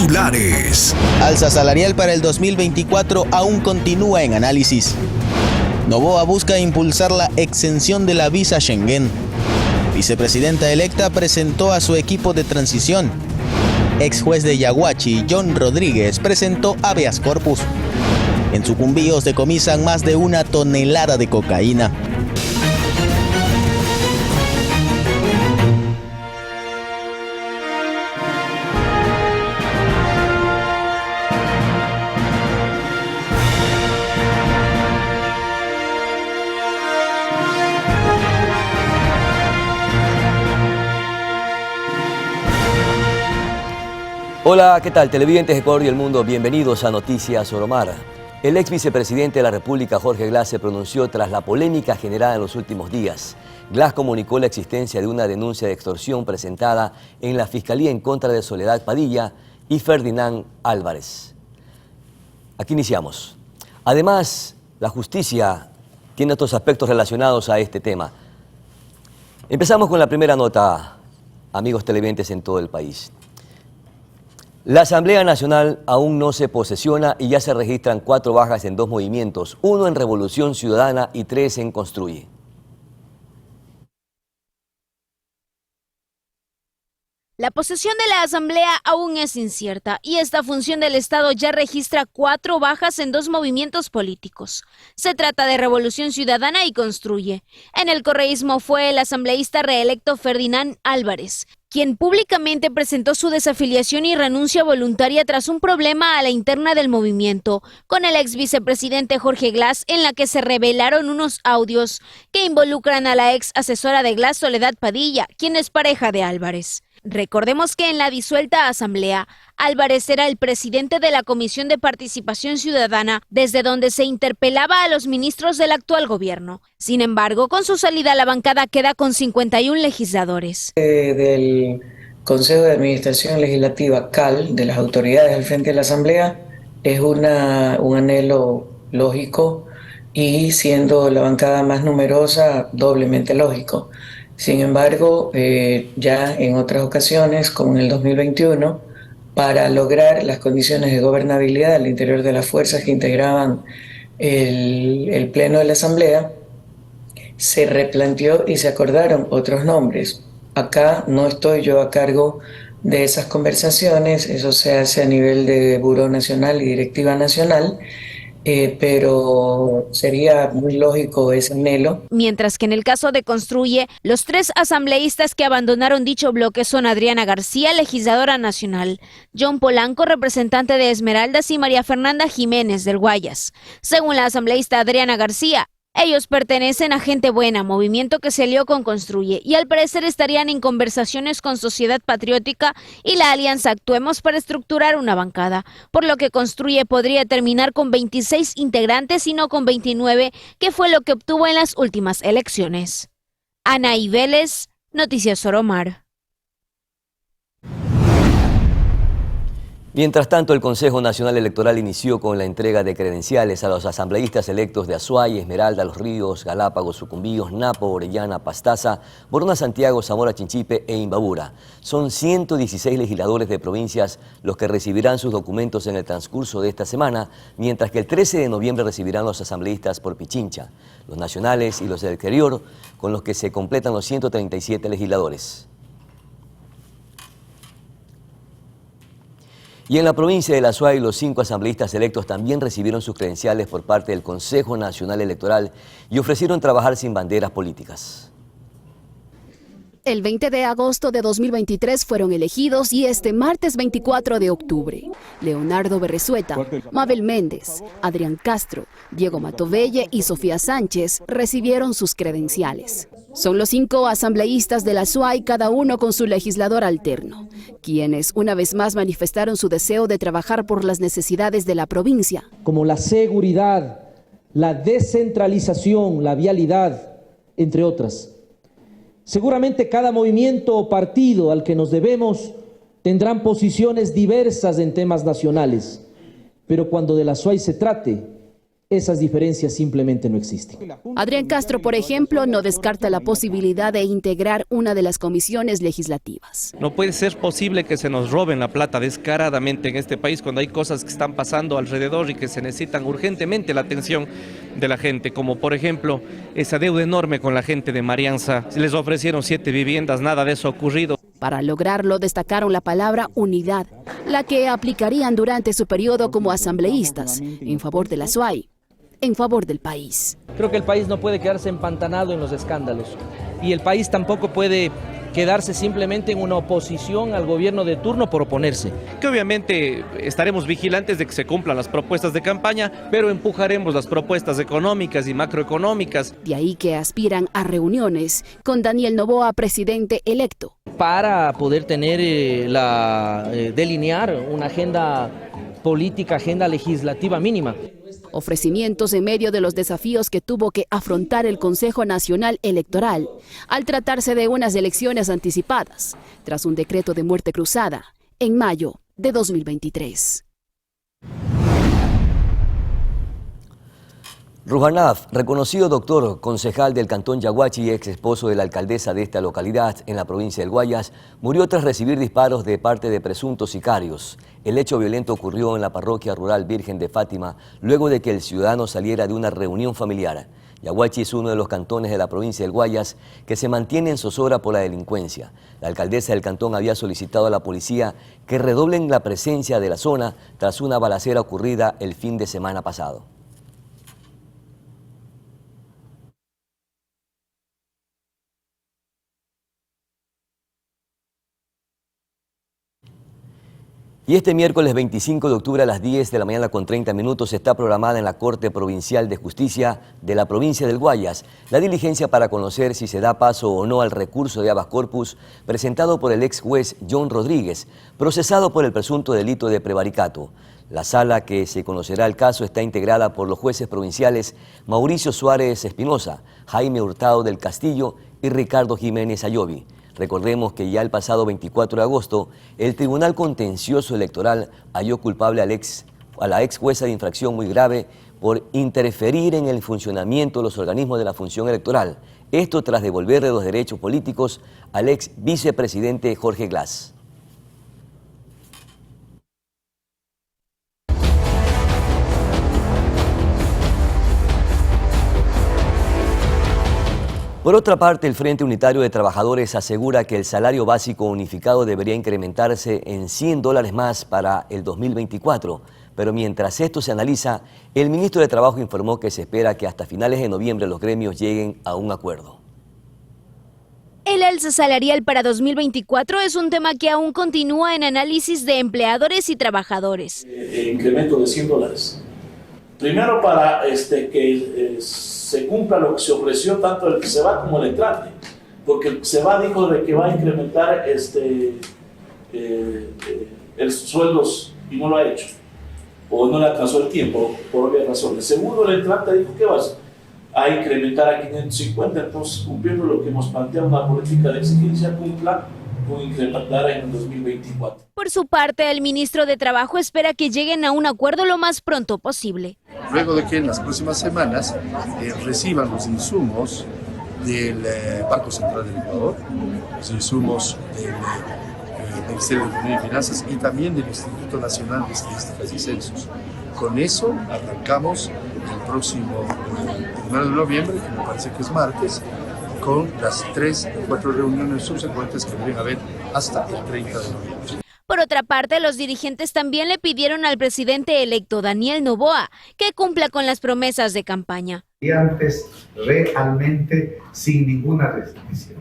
Titulares. Alza salarial para el 2024 aún continúa en análisis. Noboa busca impulsar la exención de la visa Schengen. Vicepresidenta electa presentó a su equipo de transición. Ex juez de Yaguachi, John Rodríguez, presentó habeas corpus. En Sucumbíos decomisan más de 1 tonelada de cocaína. Hola, ¿qué tal? Televidentes de Ecuador y el mundo, bienvenidos a Noticias Soromar. El ex vicepresidente de la República, Jorge Glass, se pronunció tras la polémica generada en los últimos días. Glass comunicó la existencia de una denuncia de extorsión presentada en la Fiscalía en contra de Soledad Padilla y Ferdinand Álvarez. Aquí iniciamos. Además, la justicia tiene otros aspectos relacionados a este tema. Empezamos con la primera nota, amigos televidentes en todo el país. La Asamblea Nacional aún no se posesiona y ya se registran 4 bajas en 2 movimientos, 1 en Revolución Ciudadana y 3 en Construye. La posesión de la Asamblea aún es incierta y esta función del Estado ya registra 4 bajas en 2 movimientos políticos. Se trata de Revolución Ciudadana y Construye. En el correísmo fue el asambleísta reelecto Ferdinand Álvarez, quien públicamente presentó su desafiliación y renuncia voluntaria tras un problema a la interna del movimiento con el ex vicepresidente Jorge Glass, en la que se revelaron unos audios que involucran a la ex asesora de Glass, Soledad Padilla, quien es pareja de Álvarez. Recordemos que en la disuelta asamblea, Álvarez era el presidente de la Comisión de Participación Ciudadana, desde donde se interpelaba a los ministros del actual gobierno. Sin embargo, con su salida a la bancada queda con 51 legisladores. Del Consejo de Administración Legislativa CAL, de las autoridades al frente de la Asamblea, es un anhelo lógico y, siendo la bancada más numerosa, doblemente lógico. Sin embargo, ya en otras ocasiones, como en el 2021, para lograr las condiciones de gobernabilidad al interior de las fuerzas que integraban el Pleno de la Asamblea, se replanteó y se acordaron otros nombres. Acá no estoy yo a cargo de esas conversaciones, eso se hace a nivel de Buró Nacional y Directiva Nacional, pero sería muy lógico ese anhelo. Mientras que en el caso de Construye, los 3 asambleístas que abandonaron dicho bloque son Adriana García, legisladora nacional, John Polanco, representante de Esmeraldas, y María Fernanda Jiménez del Guayas. Según la asambleísta Adriana García, ellos pertenecen a Gente Buena, movimiento que se alió con Construye, y al parecer estarían en conversaciones con Sociedad Patriótica y la alianza Actuemos para estructurar una bancada, por lo que Construye podría terminar con 26 integrantes y no con 29, que fue lo que obtuvo en las últimas elecciones. Anaí Vélez, Noticias Soromar. Mientras tanto, el Consejo Nacional Electoral inició con la entrega de credenciales a los asambleístas electos de Azuay, Esmeralda, Los Ríos, Galápagos, Sucumbíos, Napo, Orellana, Pastaza, Morona, Santiago, Zamora, Chinchipe e Imbabura. Son 116 legisladores de provincias los que recibirán sus documentos en el transcurso de esta semana, mientras que el 13 de noviembre recibirán los asambleístas por Pichincha, los nacionales y los del exterior, con los que se completan los 137 legisladores. Y en la provincia de La Azuay, los 5 asambleístas electos también recibieron sus credenciales por parte del Consejo Nacional Electoral y ofrecieron trabajar sin banderas políticas. El 20 de agosto de 2023 fueron elegidos y este martes 24 de octubre, Leonardo Berresueta, Mabel Méndez, Adrián Castro, Diego Matovelle y Sofía Sánchez recibieron sus credenciales. Son los 5 asambleístas de la Azuay, cada uno con su legislador alterno, quienes una vez más manifestaron su deseo de trabajar por las necesidades de la provincia. Como la seguridad, la descentralización, la vialidad, entre otras. Seguramente cada movimiento o partido al que nos debemos tendrán posiciones diversas en temas nacionales, pero cuando de la Azuay se trate, esas diferencias simplemente no existen. Adrián Castro, por ejemplo, no descarta la posibilidad de integrar una de las comisiones legislativas. No puede ser posible que se nos roben la plata descaradamente en este país cuando hay cosas que están pasando alrededor y que se necesitan urgentemente la atención de la gente, como por ejemplo esa deuda enorme con la gente de Marianza. Les ofrecieron 7 viviendas, nada de eso ha ocurrido. Para lograrlo, destacaron la palabra unidad, la que aplicarían durante su periodo como asambleístas, en favor de la SUAY, en favor del país. Creo que el país no puede quedarse empantanado en los escándalos y el país tampoco puede quedarse simplemente en una oposición al gobierno de turno por oponerse. Que obviamente estaremos vigilantes de que se cumplan las propuestas de campaña, pero empujaremos las propuestas económicas y macroeconómicas. De ahí que aspiran a reuniones con Daniel Noboa, presidente electo. Para poder tener delinear una agenda política, agenda legislativa mínima. Ofrecimientos en medio de los desafíos que tuvo que afrontar el Consejo Nacional Electoral al tratarse de unas elecciones anticipadas, tras un decreto de muerte cruzada en mayo de 2023. Rujanaf, reconocido doctor, concejal del cantón Yaguachi y ex esposo de la alcaldesa de esta localidad en la provincia del Guayas, murió tras recibir disparos de parte de presuntos sicarios. El hecho violento ocurrió en la parroquia rural Virgen de Fátima, luego de que el ciudadano saliera de una reunión familiar. Yaguachi es uno de los cantones de la provincia del Guayas que se mantiene en zozobra por la delincuencia. La alcaldesa del cantón había solicitado a la policía que redoblen la presencia de la zona tras una balacera ocurrida el fin de semana pasado. Y este miércoles 25 de octubre a las 10 de la mañana con 30 minutos está programada en la Corte Provincial de Justicia de la provincia del Guayas la diligencia para conocer si se da paso o no al recurso de habeas corpus presentado por el ex juez John Rodríguez, procesado por el presunto delito de prevaricato. La sala que se conocerá el caso está integrada por los jueces provinciales Mauricio Suárez Espinosa, Jaime Hurtado del Castillo y Ricardo Jiménez Ayoví. Recordemos que ya el pasado 24 de agosto, el Tribunal Contencioso Electoral halló culpable a la ex jueza de infracción muy grave por interferir en el funcionamiento de los organismos de la función electoral. Esto tras devolverle los derechos políticos al ex vicepresidente Jorge Glass. Por otra parte, el Frente Unitario de Trabajadores asegura que el salario básico unificado debería incrementarse en $100 más para el 2024. Pero mientras esto se analiza, el ministro de Trabajo informó que se espera que hasta finales de noviembre los gremios lleguen a un acuerdo. El alza salarial para 2024 es un tema que aún continúa en análisis de empleadores y trabajadores. Incremento de $100. Primero para que se cumpla lo que se ofreció tanto el que se va como el entrante, porque el que se va dijo de que va a incrementar el sueldos y no lo ha hecho, o no le alcanzó el tiempo, por obvias razones. Segundo, el entrante dijo que vas a incrementar a 550, entonces cumpliendo lo que hemos planteado, una política de exigencia, cumpla con incrementar en el 2024. Por su parte, el ministro de Trabajo espera que lleguen a un acuerdo lo más pronto posible. Luego de que en las próximas semanas reciban los insumos del Banco Central del Ecuador, los insumos del Ministerio de Economía y Finanzas y también del Instituto Nacional de Estadísticas y Censos. Con eso arrancamos el próximo 1 de noviembre, que me parece que es martes, con las 3 o 4 reuniones subsecuentes que deben haber hasta el 30 de noviembre. Por otra parte, los dirigentes también le pidieron al presidente electo Daniel Noboa que cumpla con las promesas de campaña. Y antes, realmente sin ninguna restricción,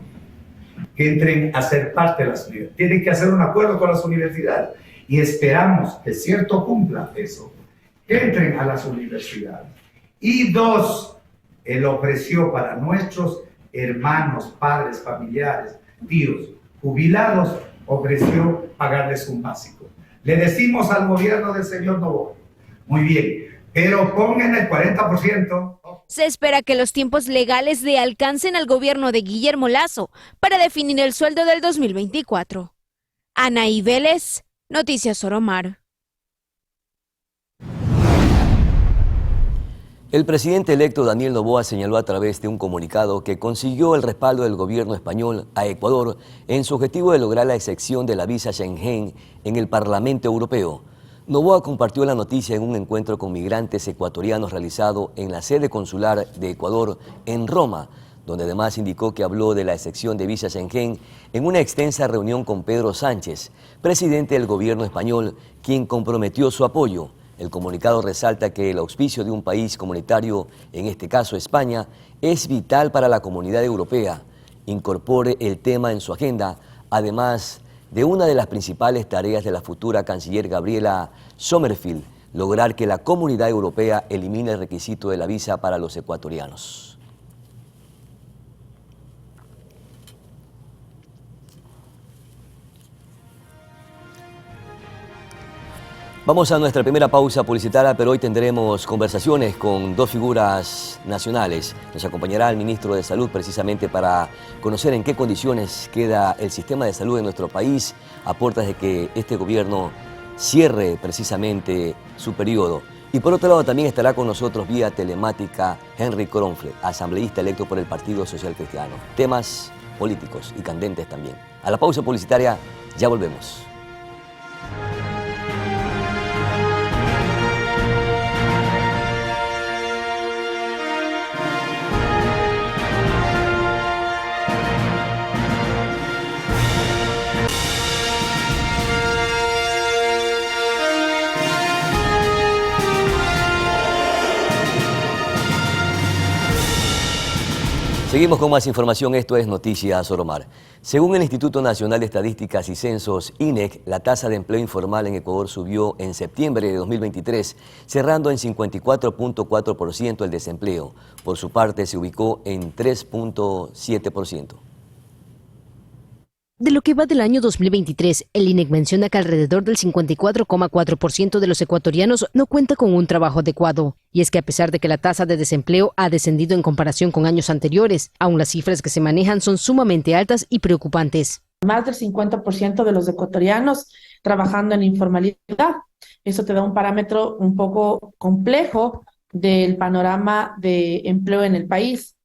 que entren a ser parte de las universidades. Tienen que hacer un acuerdo con las universidades y esperamos que cierto cumpla eso, que entren a las universidades. Y 2, él ofreció para nuestros hermanos, padres, familiares, tíos, jubilados, ofreció pagarles un básico. Le decimos al gobierno del señor Noboa, muy bien, pero pongan el 40%. Se espera que los tiempos legales le alcancen al gobierno de Guillermo Lasso para definir el sueldo del 2024. Anaí Vélez, Noticias Soromar. El presidente electo Daniel Noboa señaló a través de un comunicado que consiguió el respaldo del gobierno español a Ecuador en su objetivo de lograr la exención de la visa Schengen en el Parlamento Europeo. Noboa compartió la noticia en un encuentro con migrantes ecuatorianos realizado en la sede consular de Ecuador en Roma, donde además indicó que habló de la exención de visa Schengen en una extensa reunión con Pedro Sánchez, presidente del gobierno español, quien comprometió su apoyo. El comunicado resalta que el auspicio de un país comunitario, en este caso España, es vital para la comunidad europea. Incorpore el tema en su agenda, además de una de las principales tareas de la futura canciller Gabriela Sommerfield, lograr que la comunidad europea elimine el requisito de la visa para los ecuatorianos. Vamos a nuestra primera pausa publicitaria, pero hoy tendremos conversaciones con dos figuras nacionales. Nos acompañará el ministro de Salud precisamente para conocer en qué condiciones queda el sistema de salud en nuestro país a puertas de que este gobierno cierre precisamente su periodo. Y por otro lado también estará con nosotros vía telemática Henry Kronfle, asambleísta electo por el Partido Social Cristiano. Temas políticos y candentes también. A la pausa publicitaria, ya volvemos. Seguimos con más información, esto es Noticias Soromar. Según el Instituto Nacional de Estadísticas y Censos, INEC, la tasa de empleo informal en Ecuador subió en septiembre de 2023, cerrando en 54.4% el desempleo. Por su parte, se ubicó en 3.7%. De lo que va del año 2023, el INEC menciona que alrededor del 54,4% de los ecuatorianos no cuenta con un trabajo adecuado. Y es que a pesar de que la tasa de desempleo ha descendido en comparación con años anteriores, aún las cifras que se manejan son sumamente altas y preocupantes. Más del 50% de los ecuatorianos trabajando en informalidad. Eso te da un parámetro un poco complejo del panorama de empleo en el país.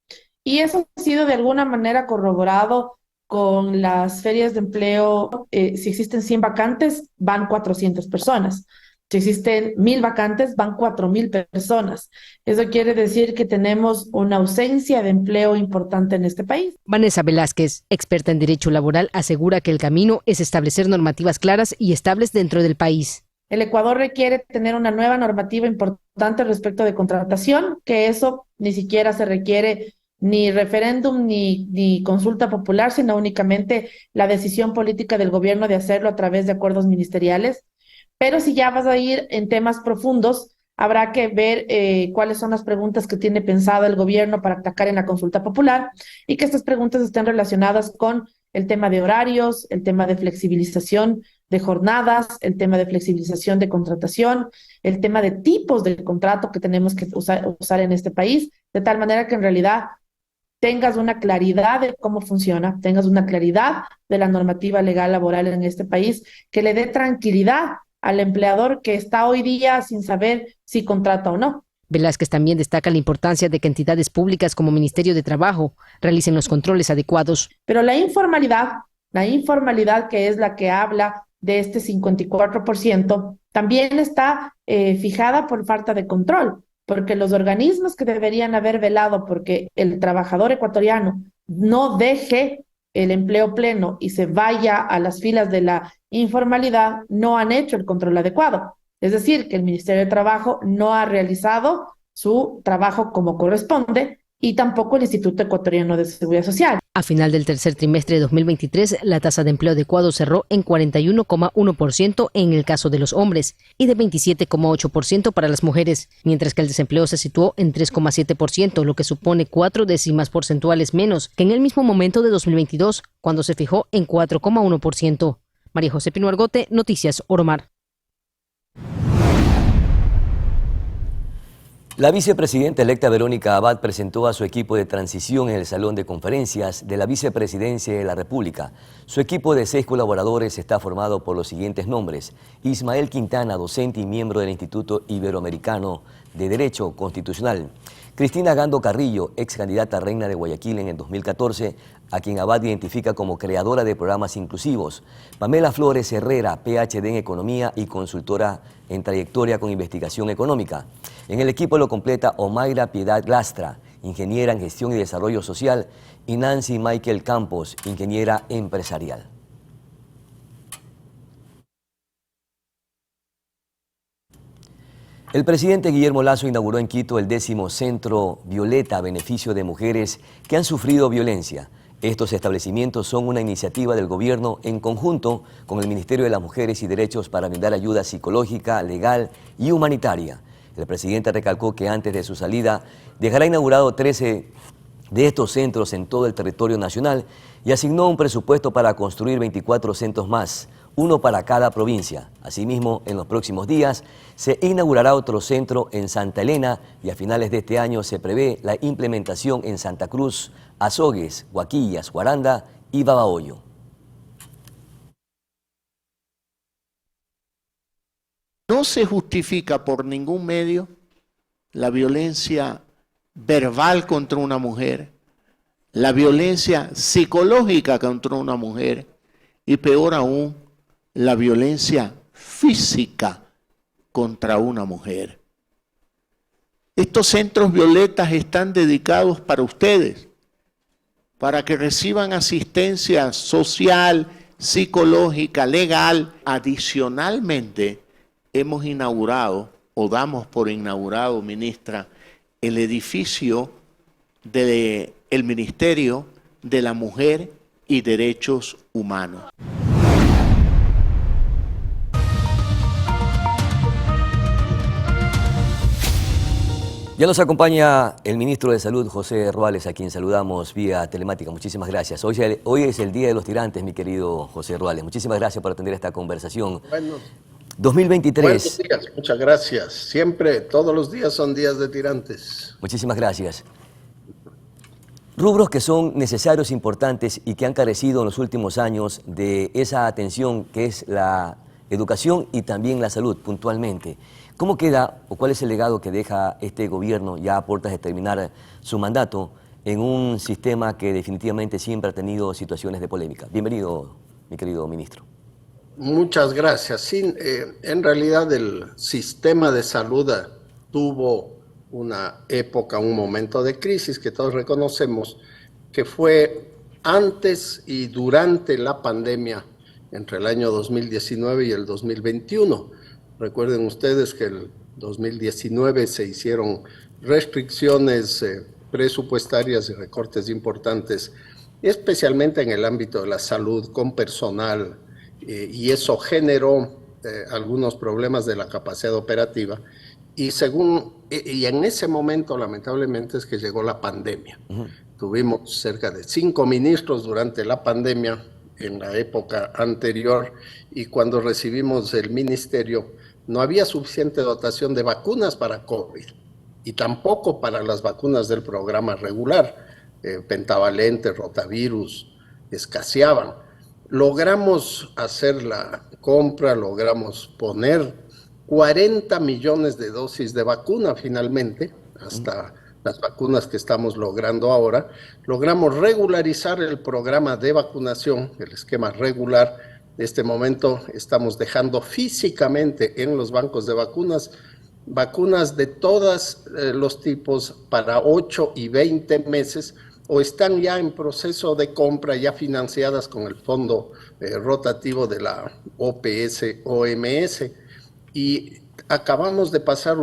Y eso ha sido de alguna manera corroborado con las ferias de empleo. Si existen 100 vacantes, van 400 personas. Si existen 1000 vacantes, van 4000 personas. Eso quiere decir que tenemos una ausencia de empleo importante en este país. Vanessa Velázquez, experta en derecho laboral, asegura que el camino es establecer normativas claras y estables dentro del país. El Ecuador requiere tener una nueva normativa importante respecto de contratación, que eso ni siquiera se requiere ni referéndum ni consulta popular, sino únicamente la decisión política del gobierno de hacerlo a través de acuerdos ministeriales. Pero si ya vas a ir en temas profundos, habrá que ver cuáles son las preguntas que tiene pensado el gobierno para atacar en la consulta popular y que estas preguntas estén relacionadas con el tema de horarios, el tema de flexibilización de jornadas, el tema de flexibilización de contratación, el tema de tipos de contrato que tenemos que usar en este país, de tal manera que en realidad tengas una claridad de cómo funciona, tengas una claridad de la normativa legal laboral en este país, que le dé tranquilidad al empleador que está hoy día sin saber si contrata o no. Velázquez también destaca la importancia de que entidades públicas como Ministerio de Trabajo realicen los controles adecuados. Pero la informalidad que es la que habla de este 54%, también está fijada por falta de control, porque los organismos que deberían haber velado porque el trabajador ecuatoriano no deje el empleo pleno y se vaya a las filas de la informalidad, no han hecho el control adecuado. Es decir, que el Ministerio de Trabajo no ha realizado su trabajo como corresponde y tampoco el Instituto Ecuatoriano de Seguridad Social. A final del tercer trimestre de 2023, la tasa de empleo adecuado cerró en 41,1% en el caso de los hombres y de 27,8% para las mujeres, mientras que el desempleo se situó en 3,7%, lo que supone 4 décimas porcentuales menos que en el mismo momento de 2022, cuando se fijó en 4,1%. María José Pino Argote, Noticias Oromar. La vicepresidenta electa Verónica Abad presentó a su equipo de transición en el Salón de Conferencias de la Vicepresidencia de la República. Su equipo de 6 colaboradores está formado por los siguientes nombres: Ismael Quintana, docente y miembro del Instituto Iberoamericano de Derecho Constitucional; Cristina Gando Carrillo, ex candidata a reina de Guayaquil en el 2014, a quien Abad identifica como creadora de programas inclusivos; Pamela Flores Herrera, PhD en Economía y consultora en trayectoria con investigación económica. En el equipo lo completa Omaira Piedad Lastra, ingeniera en gestión y desarrollo social, y Nancy Michael Campos, ingeniera empresarial. El presidente Guillermo Lasso inauguró en Quito el 10º Centro Violeta a beneficio de mujeres que han sufrido violencia. Estos establecimientos son una iniciativa del gobierno en conjunto con el Ministerio de las Mujeres y Derechos para brindar ayuda psicológica, legal y humanitaria. El presidente recalcó que antes de su salida dejará inaugurado 13 de estos centros en todo el territorio nacional y asignó un presupuesto para construir 24 centros más, uno para cada provincia. Asimismo, en los próximos días se inaugurará otro centro en Santa Elena y a finales de este año se prevé la implementación en Santa Cruz, Azogues, Huaquillas, Guaranda y Babahoyo. No se justifica por ningún medio la violencia verbal contra una mujer, la violencia psicológica contra una mujer y peor aún, la violencia física contra una mujer. Estos centros violetas están dedicados para ustedes, para que reciban asistencia social, psicológica, legal. Adicionalmente, hemos inaugurado, o damos por inaugurado, ministra, el edificio del Ministerio de la Mujer y Derechos Humanos. Ya nos acompaña el ministro de Salud, José Ruales, a quien saludamos vía telemática. Muchísimas gracias. Hoy es el Día de los Tirantes, mi querido José Ruales. Muchísimas gracias por atender esta conversación. Bueno, 2023. Buenos días, muchas gracias. Siempre, todos los días son días de tirantes. Muchísimas gracias. Rubros que son necesarios, importantes y que han carecido en los últimos años de esa atención que es la educación y también la salud, puntualmente. ¿Cómo queda o cuál es el legado que deja este gobierno ya a puertas de terminar su mandato en un sistema que definitivamente siempre ha tenido situaciones de polémica? Bienvenido, mi querido ministro. Muchas gracias. Sí, en realidad el sistema de salud tuvo una época, un momento de crisis que todos reconocemos, que fue antes y durante la pandemia, entre el año 2019 y el 2021. Recuerden ustedes que el 2019 se hicieron restricciones presupuestarias y recortes importantes, especialmente en el ámbito de la salud, con personal, y eso generó algunos problemas de la capacidad operativa. Y en ese momento, lamentablemente, es que llegó la pandemia. Tuvimos cerca de 5 ministros durante la pandemia en la época anterior, y cuando recibimos el ministerio no había suficiente dotación de vacunas para COVID y tampoco para las vacunas del programa regular. Pentavalente, rotavirus, escaseaban. Logramos hacer la compra, logramos poner 40 millones de dosis de vacuna finalmente, hasta las vacunas que estamos logrando ahora. Logramos regularizar el programa de vacunación, el esquema regular. En este momento estamos dejando físicamente en los bancos de vacunas de todos los tipos para 8 y 20 meses, o están ya en proceso de compra, ya financiadas con el fondo rotativo de la OPS-OMS. Y acabamos de pasar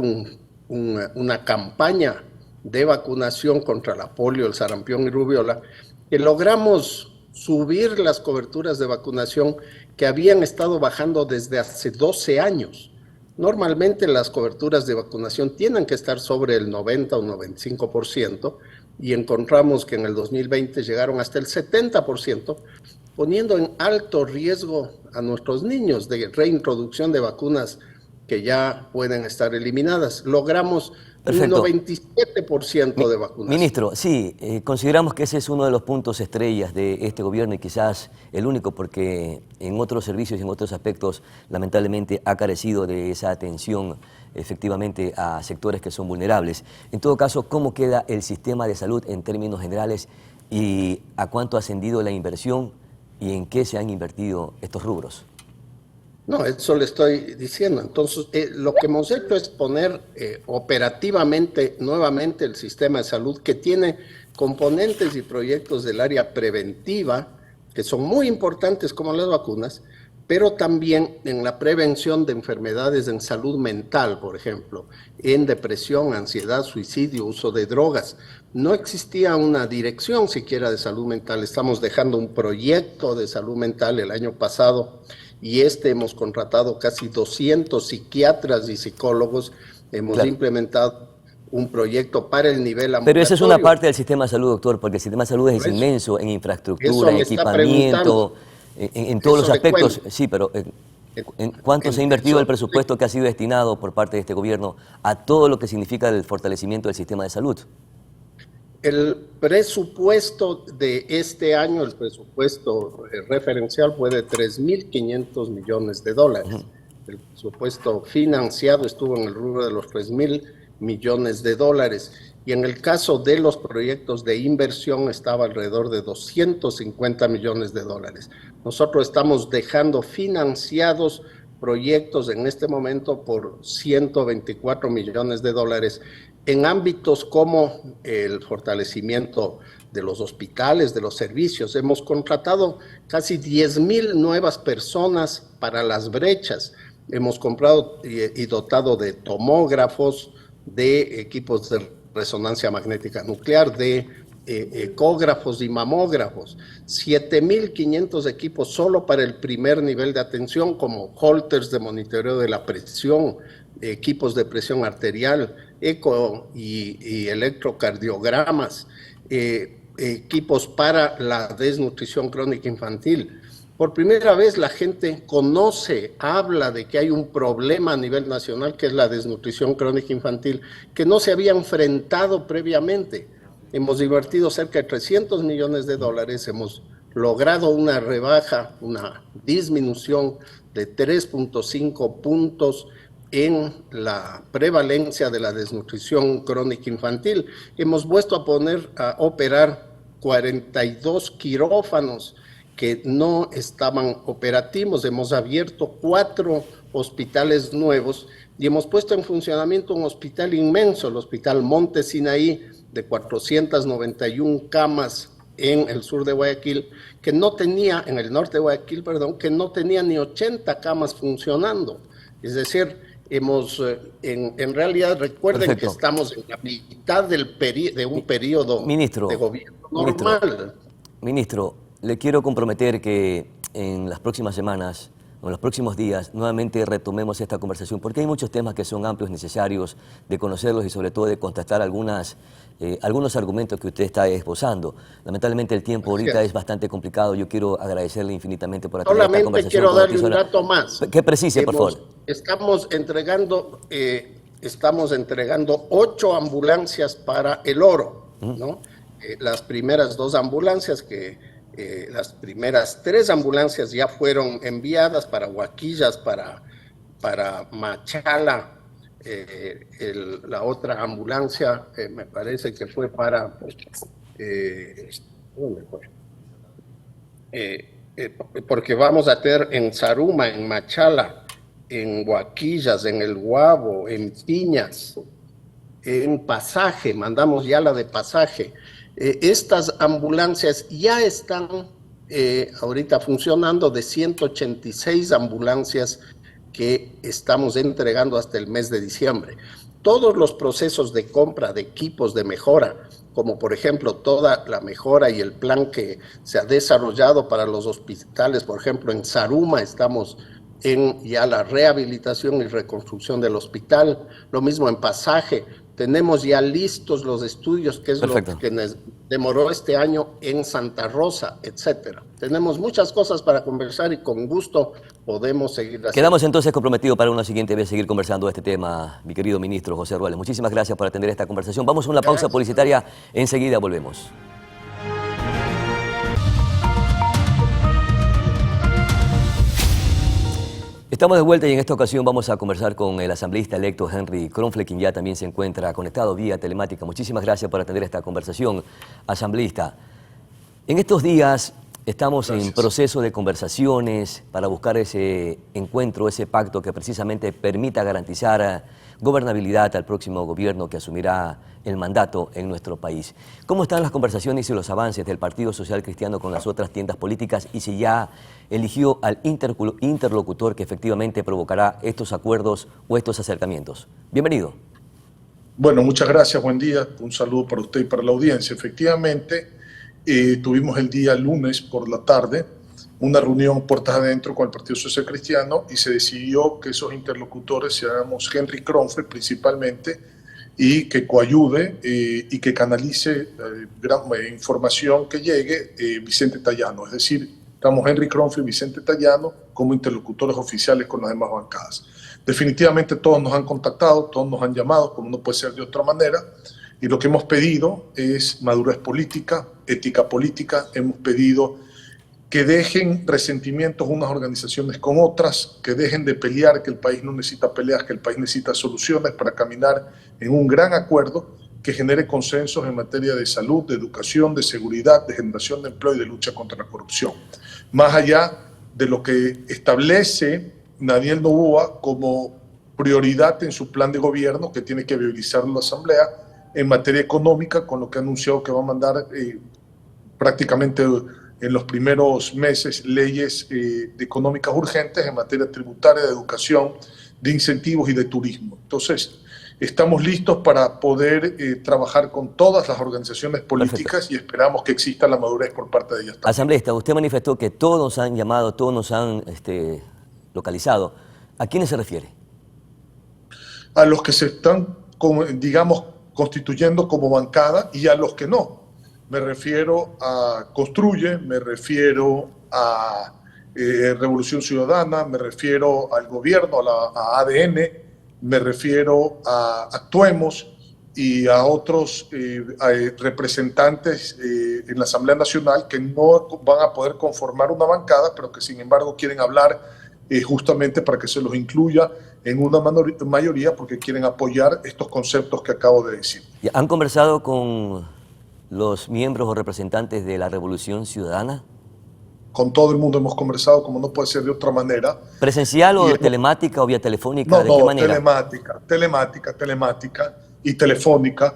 una campaña de vacunación contra la polio, el sarampión y rubiola, que logramos subir las coberturas de vacunación que habían estado bajando desde hace 12 años. Normalmente las coberturas de vacunación tienen que estar sobre el 90 o 95%, y encontramos que en el 2020 llegaron hasta el 70%, poniendo en alto riesgo a nuestros niños de reintroducción de vacunas que ya pueden estar eliminadas. Logramos Perfecto. un 97% de vacunación. Ministro, sí, consideramos que ese es uno de los puntos estrellas de este gobierno y quizás el único, porque en otros servicios y en otros aspectos lamentablemente ha carecido de esa atención efectivamente a sectores que son vulnerables. En todo caso, ¿cómo queda el sistema de salud en términos generales y a cuánto ha ascendido la inversión y en qué se han invertido estos rubros? No, eso le estoy diciendo. Entonces, lo que hemos hecho es poner operativamente nuevamente el sistema de salud, que tiene componentes y proyectos del área preventiva, que son muy importantes como las vacunas, pero también en la prevención de enfermedades en salud mental, por ejemplo, en depresión, ansiedad, suicidio, uso de drogas. No existía una dirección siquiera de salud mental. Estamos dejando un proyecto de salud mental el año pasado y hemos contratado casi 200 psiquiatras y psicólogos. Hemos implementado un proyecto para el nivel ambulatorio. Pero esa es una parte del sistema de salud, doctor, porque el sistema de salud es inmenso en infraestructura, en equipamiento, en todos los aspectos. Sí, pero ¿en cuánto se ha invertido el presupuesto que ha sido destinado por parte de este gobierno a todo lo que significa el fortalecimiento del sistema de salud? El presupuesto de este año, el presupuesto referencial fue de 3.500 millones de dólares. El presupuesto financiado estuvo en el rubro de los 3.000 millones de dólares. Y en el caso de los proyectos de inversión estaba alrededor de 250 millones de dólares. Nosotros estamos dejando financiados proyectos en este momento por 124 millones de dólares en ámbitos como el fortalecimiento de los hospitales, de los servicios. Hemos contratado casi 10,000 nuevas personas para las brechas. Hemos comprado y dotado de tomógrafos, de equipos de resonancia magnética nuclear, de ecógrafos y mamógrafos, 7.500 equipos solo para el primer nivel de atención, como holters de monitoreo de la presión, equipos de presión arterial, eco y electrocardiogramas, equipos para la desnutrición crónica infantil. Por primera vez la gente conoce, habla de que hay un problema a nivel nacional, que es la desnutrición crónica infantil, que no se había enfrentado previamente. Hemos invertido cerca de 300 millones de dólares, hemos logrado una rebaja, una disminución de 3.5 puntos en la prevalencia de la desnutrición crónica infantil. Hemos vuelto a operar 42 quirófanos que no estaban operativos. Hemos abierto 4 hospitales nuevos y hemos puesto en funcionamiento un hospital inmenso, el Hospital Monte Sinaí, de 491 camas en el sur de Guayaquil, que no tenía, en el norte de Guayaquil, perdón, que no tenía ni 80 camas funcionando. Es decir, hemos, en realidad, recuerden que estamos en la mitad de un periodo de gobierno normal. Ministro, le quiero comprometer que en las próximas semanas o en los próximos días nuevamente retomemos esta conversación, porque hay muchos temas que son amplios, necesarios de conocerlos y sobre todo de contrastar algunos argumentos que usted está esbozando. Lamentablemente el tiempo ahorita es bastante complicado. Yo quiero agradecerle infinitamente por atender esta conversación. Solamente quiero darle un dato más. Que precise, por favor. Estamos entregando 8 ambulancias para El Oro, ¿no? Las primeras 2 ambulancias las primeras 3 ambulancias ya fueron enviadas para Huaquillas, para Machala. La otra ambulancia me parece que fue para ¿dónde fue? Porque vamos a tener en Zaruma, en Machala, en Huaquillas, en El Guabo, en Piñas, en Pasaje, mandamos ya la de Pasaje. Estas ambulancias ya están ahorita funcionando, de 186 ambulancias que estamos entregando hasta el mes de diciembre. Todos los procesos de compra de equipos de mejora, como por ejemplo toda la mejora y el plan que se ha desarrollado para los hospitales, por ejemplo en Zaruma estamos en ya la rehabilitación y reconstrucción del hospital, lo mismo en Pasaje, tenemos ya listos los estudios, que es Perfecto. lo que nos demoró este año en Santa Rosa, etcétera. Tenemos muchas cosas para conversar y con gusto podemos seguir haciendo. Quedamos entonces comprometidos para una siguiente vez seguir conversando de este tema, mi querido ministro José Ruales. Muchísimas gracias por atender esta conversación. Vamos a una pausa publicitaria, enseguida volvemos. Estamos de vuelta y en esta ocasión vamos a conversar con el asambleísta electo Henry Kronfle, quien ya también se encuentra conectado vía telemática. Muchísimas gracias por atender esta conversación, asambleísta. En estos días estamos en proceso de conversaciones para buscar ese encuentro, ese pacto que precisamente permita garantizar gobernabilidad al próximo gobierno que asumirá el mandato en nuestro país. ¿Cómo están las conversaciones y los avances del Partido Social Cristiano con las otras tiendas políticas y si ya eligió al interlocutor que efectivamente provocará estos acuerdos o estos acercamientos? Bienvenido. Bueno, muchas gracias, buen día. Un saludo para usted y para la audiencia. Efectivamente, tuvimos el día lunes por la tarde una reunión puertas adentro con el Partido Social Cristiano y se decidió que esos interlocutores seamos Henry Kronfle principalmente y que coayude y que canalice información que llegue Vicente Tallano. Es decir, estamos Henry Kronfle y Vicente Tallano como interlocutores oficiales con las demás bancadas. Definitivamente todos nos han contactado, todos nos han llamado, como no puede ser de otra manera, y lo que hemos pedido es madurez política, ética política. Hemos pedido que dejen resentimientos unas organizaciones con otras, que dejen de pelear, que el país no necesita peleas, que el país necesita soluciones para caminar en un gran acuerdo que genere consensos en materia de salud, de educación, de seguridad, de generación de empleo y de lucha contra la corrupción. Más allá de lo que establece Daniel Noboa como prioridad en su plan de gobierno, que tiene que viabilizar la Asamblea en materia económica, con lo que ha anunciado que va a mandar prácticamente en los primeros meses leyes económicas urgentes en materia tributaria, de educación, de incentivos y de turismo. Entonces, estamos listos para poder trabajar con todas las organizaciones políticas. Perfecto. Y esperamos que exista la madurez por parte de ellas también. Asambleísta, usted manifestó que todos nos han llamado, todos nos han localizado. ¿A quiénes se refiere? A los que se están, digamos, constituyendo como bancada y a los que no. Me refiero a Construye, me refiero a Revolución Ciudadana, me refiero al gobierno, a ADN, me refiero a Actuemos y a otros representantes en la Asamblea Nacional que no van a poder conformar una bancada, pero que sin embargo quieren hablar justamente para que se los incluya en una mayoría porque quieren apoyar estos conceptos que acabo de decir. ¿Han conversado con los miembros o representantes de la Revolución Ciudadana? Con todo el mundo hemos conversado, como no puede ser de otra manera. ¿Presencial o telemática o vía telefónica? ¿De qué manera? Telemática y telefónica.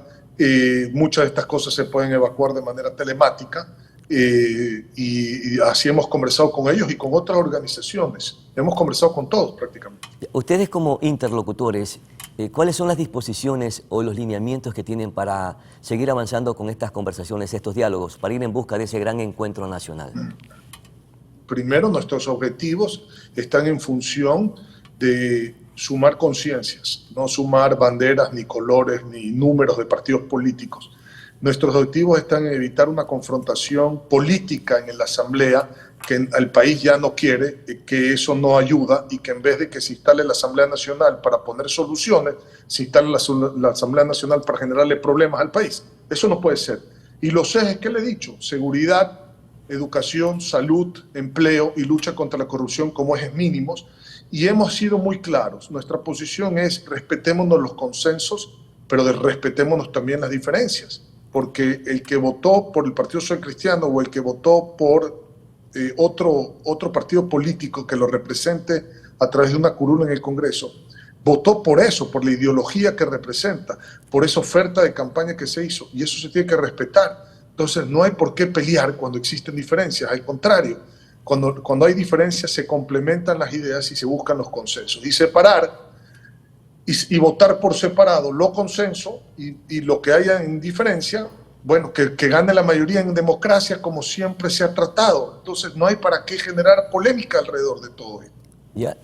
Muchas de estas cosas se pueden evacuar de manera telemática y así hemos conversado con ellos y con otras organizaciones. Hemos conversado con todos prácticamente. Ustedes como interlocutores, ¿cuáles son las disposiciones o los lineamientos que tienen para seguir avanzando con estas conversaciones, estos diálogos, para ir en busca de ese gran encuentro nacional? Primero, nuestros objetivos están en función de sumar conciencias, no sumar banderas, ni colores, ni números de partidos políticos. Nuestros objetivos están en evitar una confrontación política en la Asamblea, que el país ya no quiere, que eso no ayuda y que en vez de que se instale la Asamblea Nacional para poner soluciones, se instale la Asamblea Nacional para generarle problemas al país. Eso no puede ser. Y los ejes que le he dicho, seguridad, educación, salud, empleo y lucha contra la corrupción como ejes mínimos, y hemos sido muy claros. Nuestra posición es respetémonos los consensos, pero respetémonos también las diferencias, porque el que votó por el Partido Social Cristiano o el que votó por otro partido político que lo represente a través de una curul en el Congreso, votó por eso, por la ideología que representa, por esa oferta de campaña que se hizo, y eso se tiene que respetar. Entonces no hay por qué pelear cuando existen diferencias, al contrario, cuando hay diferencias se complementan las ideas y se buscan los consensos. Y separar y votar por separado lo consenso y lo que haya en diferencia, bueno, que gane la mayoría en democracia como siempre se ha tratado. Entonces no hay para qué generar polémica alrededor de todo esto.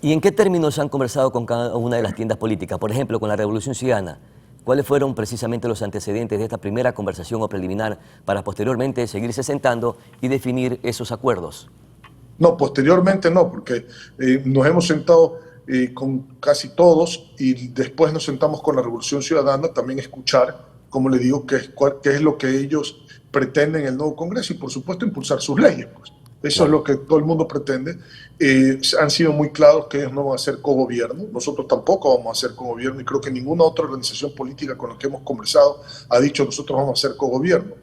¿Y en qué términos han conversado con cada una de las tiendas políticas? Por ejemplo, con la Revolución Ciudadana. ¿Cuáles fueron precisamente los antecedentes de esta primera conversación o preliminar para posteriormente seguirse sentando y definir esos acuerdos? No, posteriormente no, porque nos hemos sentado con casi todos y después nos sentamos con la Revolución Ciudadana, también escuchar, como le digo, qué es lo que ellos pretenden en el nuevo Congreso y por supuesto impulsar sus leyes. Pues. Eso es lo que todo el mundo pretende. Han sido muy claros que ellos no van a hacer cogobierno, nosotros tampoco vamos a hacer cogobierno y creo que ninguna otra organización política con la que hemos conversado ha dicho nosotros vamos a hacer cogobierno.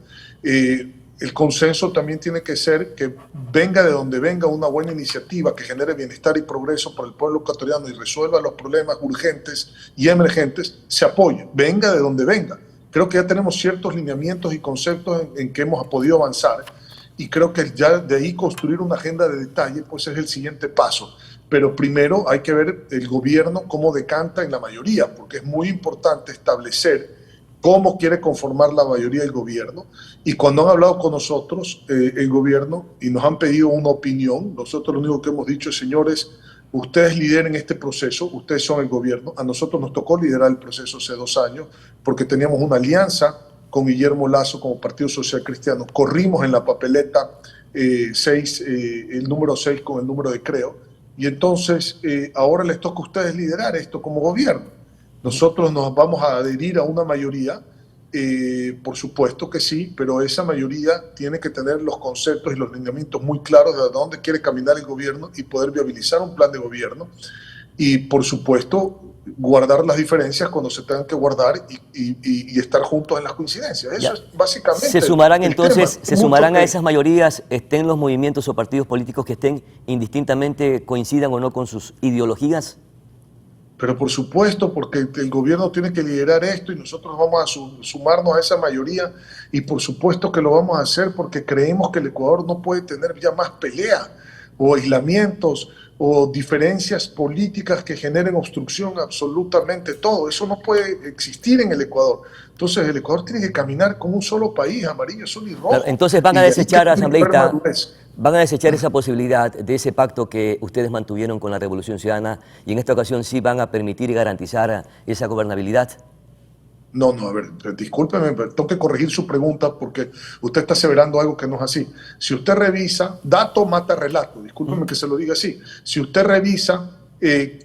El consenso también tiene que ser que venga de donde venga una buena iniciativa que genere bienestar y progreso para el pueblo ecuatoriano y resuelva los problemas urgentes y emergentes, se apoye, venga de donde venga. Creo que ya tenemos ciertos lineamientos y conceptos en que hemos podido avanzar y creo que ya de ahí construir una agenda de detalle pues es el siguiente paso. Pero primero hay que ver el gobierno cómo decanta en la mayoría, porque es muy importante establecer cómo quiere conformar la mayoría del gobierno. Y cuando han hablado con nosotros, el gobierno, y nos han pedido una opinión, nosotros lo único que hemos dicho es, señores, ustedes lideren este proceso, ustedes son el gobierno. A nosotros nos tocó liderar el proceso hace 2 años, porque teníamos una alianza con Guillermo Lasso como Partido Social Cristiano. Corrimos en la papeleta el número 6 con el número de Creo. Y entonces, ahora les toca a ustedes liderar esto como gobierno. Nosotros nos vamos a adherir a una mayoría, por supuesto que sí, pero esa mayoría tiene que tener los conceptos y los lineamientos muy claros de dónde quiere caminar el gobierno y poder viabilizar un plan de gobierno y, por supuesto, guardar las diferencias cuando se tengan que guardar y estar juntos en las coincidencias. Eso es básicamente. ¿Se sumarán entonces, se sumarán a esas mayorías, estén los movimientos o partidos políticos que estén indistintamente, coincidan o no con sus ideologías? Pero por supuesto, porque el gobierno tiene que liderar esto y nosotros vamos a sumarnos a esa mayoría y por supuesto que lo vamos a hacer porque creemos que el Ecuador no puede tener ya más pelea o aislamientos o diferencias políticas que generen obstrucción absolutamente todo. Eso no puede existir en el Ecuador. Entonces el Ecuador tiene que caminar como un solo país, amarillo, azul y rojo. Claro, entonces van a desechar, asambleísta, van a desechar esa posibilidad de ese pacto que ustedes mantuvieron con la Revolución Ciudadana y en esta ocasión sí van a permitir y garantizar esa gobernabilidad. No, a ver, discúlpeme, pero tengo que corregir su pregunta porque usted está aseverando algo que no es así. Si usted revisa, dato mata relato, discúlpeme que se lo diga así. Si usted revisa,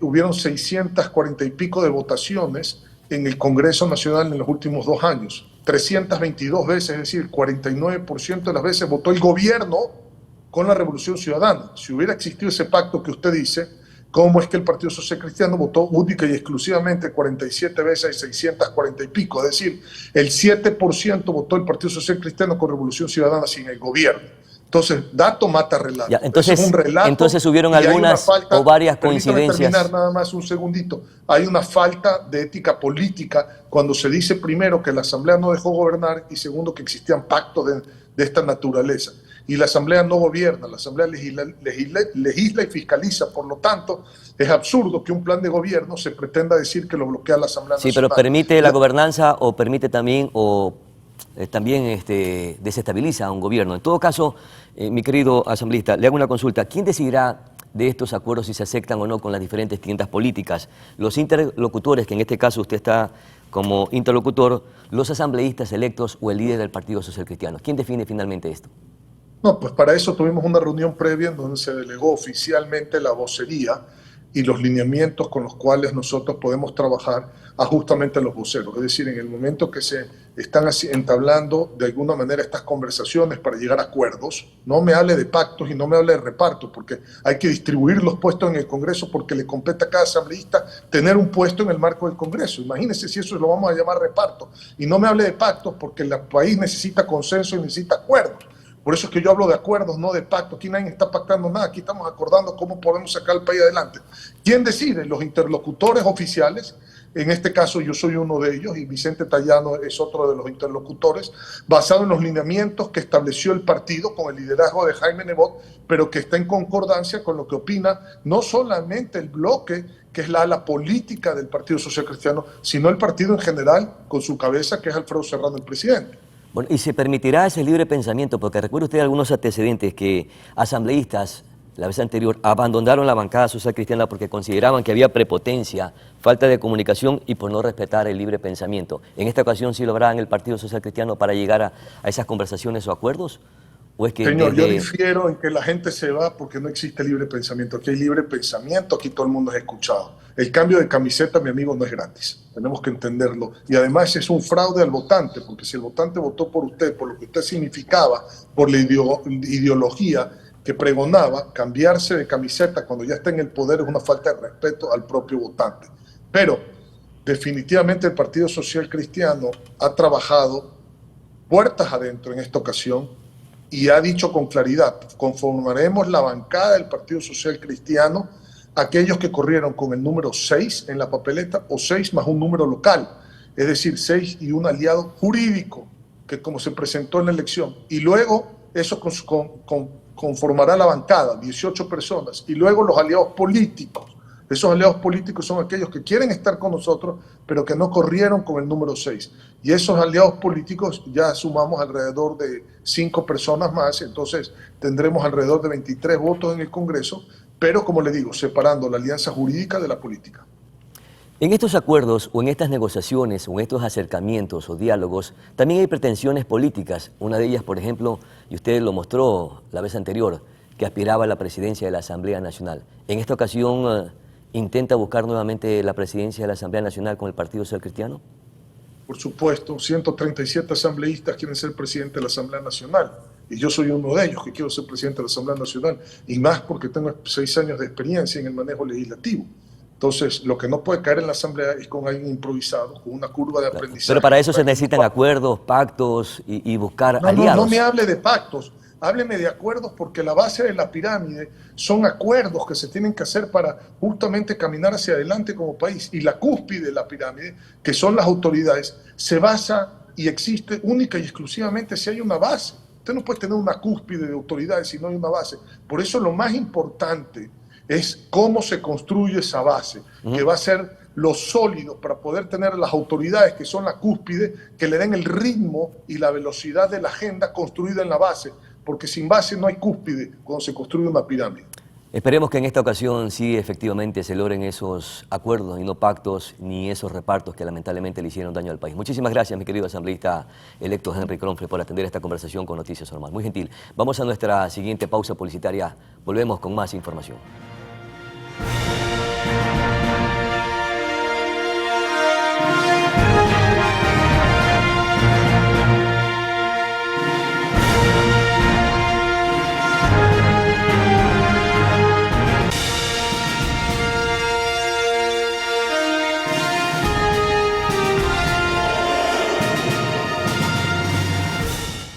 hubieron 640 y pico de votaciones en el Congreso Nacional en los últimos 2 años. 322 veces, es decir, 49% de las veces votó el gobierno con la Revolución Ciudadana. Si hubiera existido ese pacto que usted dice, ¿cómo es que el Partido Social Cristiano votó única y exclusivamente 47 veces y 640 y pico? Es decir, el 7% votó el Partido Social Cristiano con Revolución Ciudadana sin el gobierno. Entonces, dato mata relato. Ya, entonces, es un relato, entonces hubieron algunas o varias coincidencias. Terminar nada más un segundito. Hay una falta de ética política cuando se dice primero que la Asamblea no dejó gobernar y segundo que existían pactos de esta naturaleza. Y la Asamblea no gobierna, la Asamblea legisla y fiscaliza. Por lo tanto, es absurdo que un plan de gobierno se pretenda decir que lo bloquea la Asamblea Nacional. Sí, pero permite la gobernanza o permite también también desestabiliza a un gobierno. En todo caso, mi querido asambleísta, le hago una consulta. ¿Quién decidirá de estos acuerdos si se aceptan o no con las diferentes tiendas políticas? Los interlocutores, que en este caso usted está como interlocutor, los asambleístas electos o el líder del Partido Social Cristiano. ¿Quién define finalmente esto? No, pues para eso tuvimos una reunión previa en donde se delegó oficialmente la vocería y los lineamientos con los cuales nosotros podemos trabajar a justamente los voceros. Es decir, en el momento que se están entablando de alguna manera estas conversaciones para llegar a acuerdos, no me hable de pactos y no me hable de reparto, porque hay que distribuir los puestos en el Congreso porque le compete a cada asambleísta tener un puesto en el marco del Congreso. Imagínense si eso lo vamos a llamar reparto. Y no me hable de pactos porque el país necesita consenso y necesita acuerdos. Por eso es que yo hablo de acuerdos, no de pactos. Aquí nadie está pactando nada, aquí estamos acordando cómo podemos sacar el país adelante. ¿Quién decide? Los interlocutores oficiales, en este caso yo soy uno de ellos y Vicente Tallano es otro de los interlocutores, basado en los lineamientos que estableció el partido con el liderazgo de Jaime Nebot, pero que está en concordancia con lo que opina no solamente el bloque, que es la ala política del Partido Social Cristiano, sino el partido en general, con su cabeza, que es Alfredo Serrano, el presidente. Bueno, y se permitirá ese libre pensamiento, porque recuerde usted algunos antecedentes que asambleístas la vez anterior, abandonaron la bancada social cristiana porque consideraban que había prepotencia, falta de comunicación y por no respetar el libre pensamiento. ¿En esta ocasión sí lo habrá en el Partido Social Cristiano para llegar a esas conversaciones o acuerdos? ¿O es que Señor, yo difiero en que la gente se va porque no existe libre pensamiento. Aquí hay libre pensamiento, aquí todo el mundo es escuchado. El cambio de camiseta, mi amigo, no es gratis. Tenemos que entenderlo. Y además es un fraude al votante, porque si el votante votó por usted, por lo que usted significaba, por la ideología que pregonaba, cambiarse de camiseta cuando ya está en el poder es una falta de respeto al propio votante. Pero definitivamente el Partido Social Cristiano ha trabajado puertas adentro en esta ocasión y ha dicho con claridad: conformaremos la bancada del Partido Social Cristiano aquellos que corrieron con el número 6 en la papeleta o 6 más un número local, es decir, 6 y un aliado jurídico, que como se presentó en la elección, y luego eso conformará la bancada, 18 personas, y luego los aliados políticos. Esos aliados políticos son aquellos que quieren estar con nosotros, pero que no corrieron con el número 6. Y esos aliados políticos ya sumamos alrededor de 5 personas más, entonces tendremos alrededor de 23 votos en el Congreso, pero como le digo, separando la alianza jurídica de la política. En estos acuerdos o en estas negociaciones o en estos acercamientos o diálogos también hay pretensiones políticas. Una de ellas, por ejemplo, y usted lo mostró la vez anterior, que aspiraba a la presidencia de la Asamblea Nacional. En esta ocasión, ¿intenta buscar nuevamente la presidencia de la Asamblea Nacional con el Partido Social Cristiano? Por supuesto, 137 asambleístas quieren ser presidente de la Asamblea Nacional. Y yo soy uno de ellos que quiero ser presidente de la Asamblea Nacional. Y más porque tengo 6 años de experiencia en el manejo legislativo. Entonces, lo que no puede caer en la Asamblea es con alguien improvisado, con una curva de aprendizaje. Pero para eso se necesitan acuerdos, pactos y buscar aliados. No me hable de pactos, hábleme de acuerdos, porque la base de la pirámide son acuerdos que se tienen que hacer para justamente caminar hacia adelante como país. Y la cúspide de la pirámide, que son las autoridades, se basa y existe única y exclusivamente si hay una base. Usted no puede tener una cúspide de autoridades si no hay una base. Por eso lo más importante es cómo se construye esa base, que va a ser lo sólido para poder tener las autoridades que son la cúspide, que le den el ritmo y la velocidad de la agenda construida en la base, porque sin base no hay cúspide cuando se construye una pirámide. Esperemos que en esta ocasión sí efectivamente se logren esos acuerdos y no pactos ni esos repartos que lamentablemente le hicieron daño al país. Muchísimas gracias, mi querido asambleísta electo Henry Kronfle, por atender esta conversación con Noticias Sor Omar. Muy gentil. Vamos a nuestra siguiente pausa publicitaria. Volvemos con más información.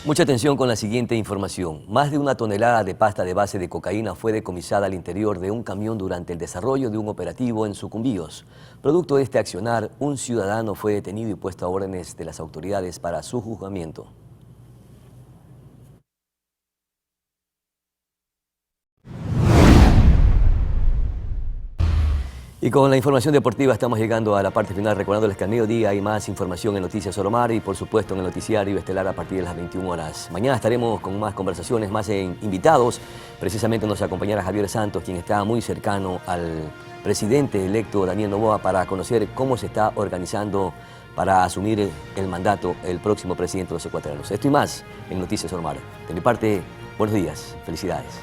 Mucha atención con la siguiente información. Más de 1 tonelada de pasta de base de cocaína fue decomisada al interior de un camión durante el desarrollo de un operativo en Sucumbíos. Producto de este accionar, un ciudadano fue detenido y puesto a órdenes de las autoridades para su juzgamiento. Y con la información deportiva estamos llegando a la parte final, recordándoles que al mediodía hay más información en Noticias Sor Omar y por supuesto en el noticiario estelar a partir de las 21 horas. Mañana estaremos con más conversaciones, más invitados. Precisamente nos acompañará Javier Santos, quien está muy cercano al presidente electo Daniel Noboa, para conocer cómo se está organizando para asumir el mandato el próximo presidente de los ecuatorianos. Esto y más en Noticias Sor Omar. De mi parte, buenos días, felicidades.